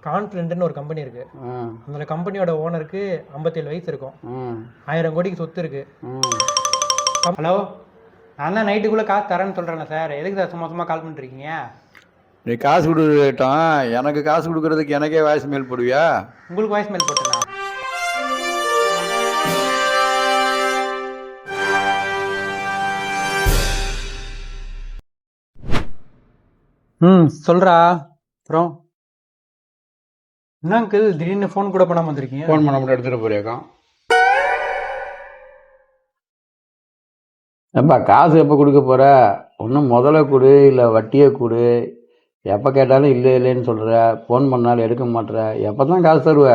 கான்ஃபிடென்ட்னு ஒரு கம்பெனி இருக்கு. ம் அந்த கம்பெனியோட ஓனருக்கு 57 வயசு இருக்கும். ம் 1000 கோடிக்கு சொத்து இருக்கு. ம் ஹலோ, நான் தான் நைட்டுக்குள்ளே காசு தரேன்னு சொல்கிறேன்ல சார். எதுக்கு சார் சும்மா சும்மா கால் பண்ணிருக்கீங்க? நீ காசு கொடுக்கட்டும், எனக்கு காசு கொடுக்கறதுக்கு எனக்கே வாய்ஸ் மேல் போடுவியா? உங்களுக்கு வாய்ஸ் மெயில் போட்டேனா? சொல்கிறா. அப்புறம் என்ன அங்கிள் திடீர்னு ஃபோன் கூட பண்ணாமல் வந்திருக்கீங்க? ஃபோன் பண்ண மட்டும் எடுத்துகிட்டு போறியாக்கம்? ஏப்பா காசு எப்போ கொடுக்க போகிற? ஒன்றும் முதல்ல கொடு இல்லை வட்டியை கொடு. எப்போ கேட்டாலும் இல்லை இல்லைன்னு சொல்கிற, ஃபோன் பண்ணாலும் எடுக்க மாட்டுற. எப்போ தான் காசு தருவ?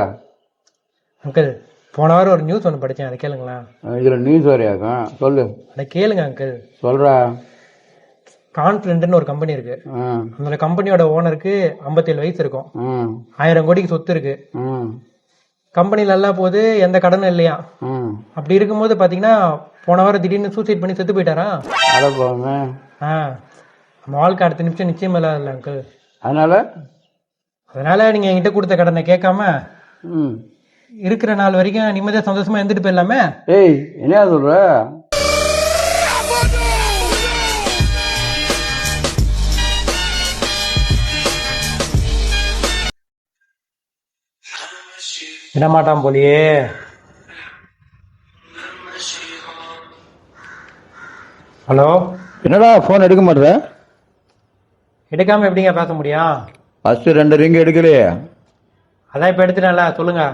அங்கிள், போன வாரம் ஒரு நியூஸ் ஒன்று படித்தேன், அதை கேளுங்களேன். இதில் நியூஸ் வரையாக்கம்? சொல்லு. அதை கேளுங்க அங்கிள். சொல்கிறா. கான்ஃபிடென்ட்னு ஒரு கம்பெனி இருக்கு. ம் அந்த கம்பெனியோட ஓனருக்கு 57 வயசு இருக்கும். ம் 1000 கோடிக்கு சொத்து இருக்கு. ம் கம்பெனி நல்லா போகுது, எந்த கடனும் இல்லையா. ம் அப்படி இருக்கும்போது பாத்தீங்கன்னா போன வாரம் திடீர்னு சூசைட் பண்ணி செத்து போயிட்டாரா. அட போமே. நம்ம வாழ்க்கை அடுத்த நிமிஷம் நிச்சயம் இல்லாத அங்கிள். அதனால நீங்க என்கிட்ட கொடுத்த கடனை கேட்காம ம் இருக்கிற நாள் வரைக்கும் நிம்மதியா சந்தோஷமா இருந்துட்டு போயிடலாமே. ஏய், என்ன சொல்ற? விடமாட்டான் போலியே. ஹலோ, என்னடா ஃபோன் எடுக்க மாட்டேற? எடுக்காம எப்படிங்க பேச முடியும்? ஃபஸ்ட்டு 2 ரிங் எடுக்கலையே. அதான் இப்ப எடுத்துட்டேன்ல, சொல்லுங்க.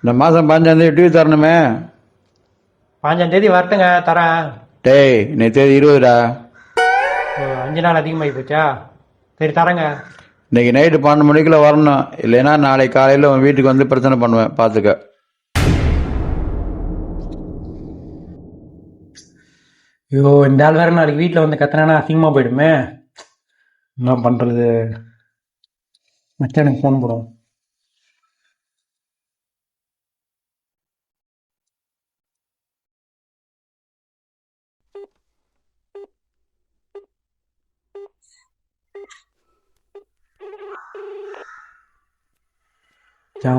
இந்த மாதம் 15 டிவி தரணுமே. 5ஆம் தேதி வரட்டுங்க, தரேன். டேய், இன்னைக்கு தேதி 20டா. 5 நாள் அதிகமாகி போச்சா? சரி தரேங்க. இன்னைக்கு நைட்டு 12 மணிக்குள்ள வரணும், இல்லைன்னா நாளைக்கு காலையில் உன் வீட்டுக்கு வந்து பிரச்சனை பண்ணுவேன், பார்த்துக்க. ஐயோ, இந்த ஆள் வேற நாளைக்கு வீட்டில் வந்து கத்துனானா அசிங்கமா போயிடுமே. என்ன பண்றது? மச்சானுக்கு ஃபோன் போடும்.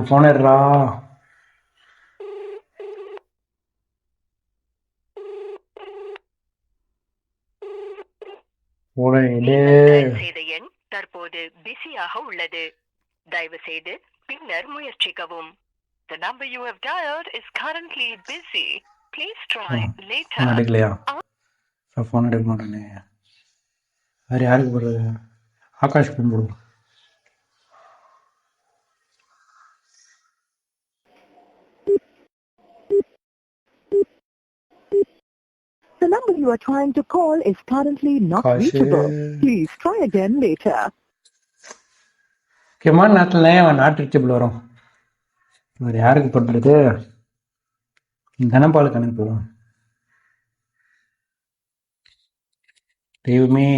ஃபோன் எடுறா. செய்த எண் தற்போது பிஸியாக உள்ளது. தயவு செய்து பின்னர் முயற்சிக்கவும். The number you have dialed is currently busy. Please try later. எடுக்கலையா? ஃபோன் எடுக்க மாட்டேனே. வேறு யாருக்கு போடுறது? ஆகாஷ் ஃபோன் போடுவோம். The number you are trying to call is currently not reachable. Please try again later. முக்கியமான நேரத்தில் அவன் நாட் ரீச்சபிள் வரும். வேறு யாருக்கு போட்டுறது? தனபாலுக்கு அனுப்புவோம். தெய்வமே.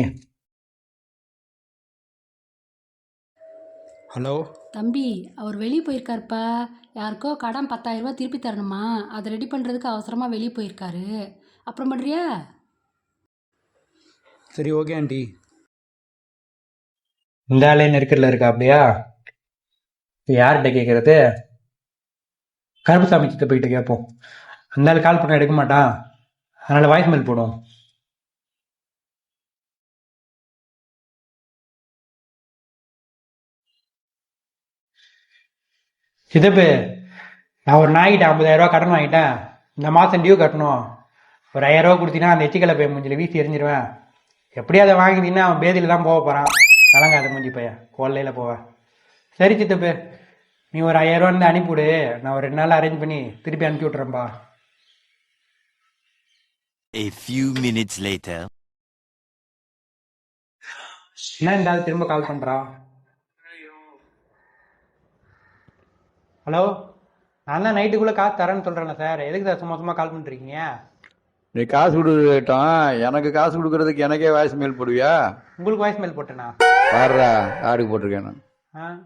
ஹலோ தம்பி, அவர் வெளியே போயிருக்காருப்பா. யாருக்கோ கடன் 10,000 ரூபாய் திருப்பி தரணுமா, அதை ரெடி பண்ணுறதுக்கு அவசரமாக வெளியே போயிருக்காரு. அப்புறம் பண்ணுறியா? சரி, ஓகே ஆண்டி. இந்த ஆளே நெருக்கடில் இருக்கா அப்படியா? இப்போ யார்கிட்ட கேட்குறது? கருப்புசாமி சித்த போயிட்டு கேட்போம். அந்த ஆள் கால் பண்ண எடுக்க மாட்டான், அதனால் வாய்ஸ் மெயில் போடும். சித்தப்பு, நான் ஒரு நாய்கிட்ட 50,000 ரூபா கடன் வாங்கிட்டேன். இந்த மாதம் டியூ கட்டணும். ஒரு 1000 ரூபா கொடுத்தீங்கன்னா அந்த எச்சிக்கலை போய் மூஞ்சில் வீசி எரிஞ்சிருவேன். எப்படியும் அதை வாங்கினீங்கன்னா அவன் பேதியில் தான் போக போகிறான். வழங்க அதை மூஞ்சி பையன் கொள்ளையில் போவேன். சரி சித்தப்பு, நீ ஒரு 1000 ரூபா இருந்து அனுப்பிவிடு. நான் ஒரு 2 நாள் அரேஞ்ச் பண்ணி திருப்பி அனுப்பி விட்றேன்ப்பா. A few minutes later. என்ன இந்த ஆள் திரும்ப கால் பண்ணுறா? ஹலோ, நான் தான் நைட்டுக்குள்ளே காசு தரேன்னு சொல்கிறேன்ல சார். எதுக்கு சார் சும்மா சும்மா கால் பண்ணிருக்கீங்க? நீ காசு கொடுக்கட்டும், எனக்கு காசு கொடுக்கறதுக்கு எனக்கே வாய்ஸ் மேல் போடுவியா? உங்களுக்கு வாய்ஸ் மெயில் போட்டேனா? பாடுறா, யாருக்கு போட்டிருக்கேன் நான்?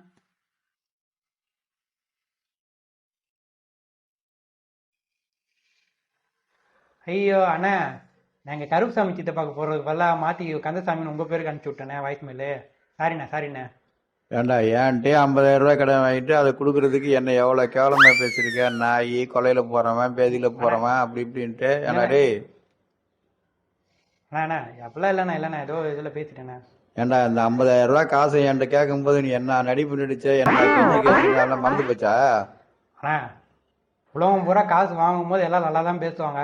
ஐயோ அண்ணா, நாங்கள் கருப்புசாமி சித்தப்பாக்கு போகிறதுக்கு பதிலாக மாற்றி கந்தசாமின்னு உங்கள் பேருக்கு அனுப்பிச்சி விட்டேனே வாய்ஸ் மெயிலு. சாரிண்ணே. ஏண்டா ஏன்ட்டே 50,000 ரூபாய் கடன் வாங்கிட்டு அதை கொடுக்கறதுக்கு என்ன எவ்வளோ கேவலமா பேசியிருக்கேன். நாய் கொலையில் போகிறவன் பேதியில் போகிறவன் அப்படி இப்படின்ட்டு. ஏன்னா டேய் அண்ணா அப்படிலாம் இல்லைண்ணா ஏதோ இதில் பேசிட்டேண்ணே. ஏண்டா இந்த 50,000 ரூபாய் காசை என்கிட்ட கேட்கும்போது நீ என்ன நடிப்பு நடிச்ச, என்ன கெஞ்சி கேட்டு மறந்து போச்சா? அண்ணா உலகம் பூரா காசு வாங்கும்போது எல்லாம் நல்லா தான் பேசுவாங்க,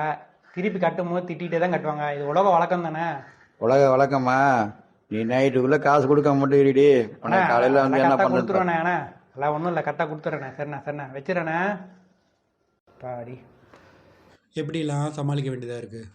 திருப்பி கட்டும் போது திட்டிகிட்டே தான் கட்டுவாங்க. இது உலக வழக்கம் தானே. உலக வழக்கமா? நீ நைட்டுக்குள்ள காசு கொடுக்க மட்டும் இருடி, உனக்கு காலையில வந்து என்ன பண்ணுறது? கொடுத்துருவேண்ணே. அண்ணா எல்லாம் ஒன்றும் இல்லை, கரெக்டாக கொடுத்துட்றேண்ணே. சரிண்ணா வச்சிடறேண்ணே. பாடி எப்படிலாம் சமாளிக்க வேண்டியதாக இருக்குது.